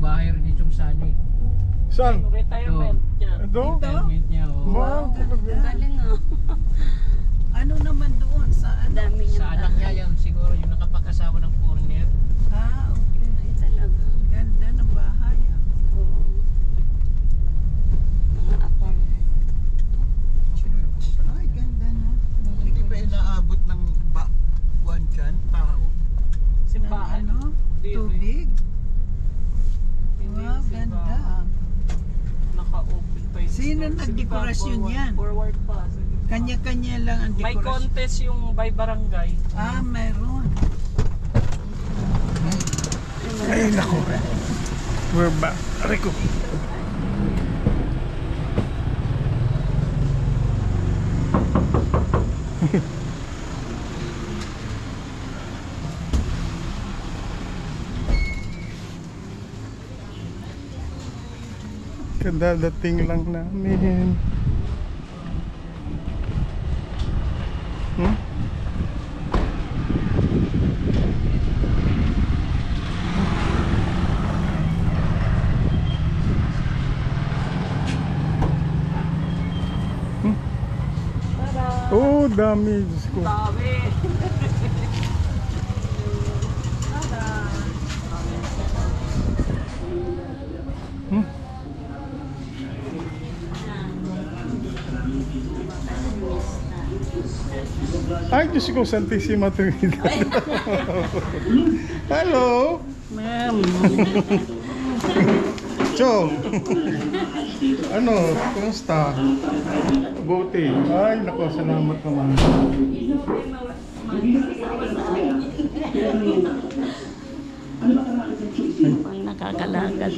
bahay rin itong Sani. Saan? Retirement niya. Ito? Retirement niya, oh. Wow, talaga. Galing ah. Ano naman doon sa ano? Dami niya. Sa anak niya yan siguro, yung nakapag-asawa ng foreigner. Ah, okay. Ay talaga. Ganda ng bahay ah. Oo. Mga apang. Ay, ganda na. Hindi ba inaabot ng buwan dyan, tao? Simbahan. Ano? Tubig? Hindi Wow, yung ganda. simbahan. Naka-open pa yung Sino store. nagdekorasyon Simbahan, yan? Forward pa. Kanya-kanya lang ang May dekorasyon. contest yung by barangay. Ah, mayroon. Ay, naku. We're back. Rico. Kadadating lang namin. Hmm? Oh, dami. Diyos ko. Dami. Hmm? Ay, Diyos ko, Santissima Trinidad. Hello! Ma'am. Chong! Ano? Kumusta? Buti. Ay, naku, salamat naman. Pang nakakalagad.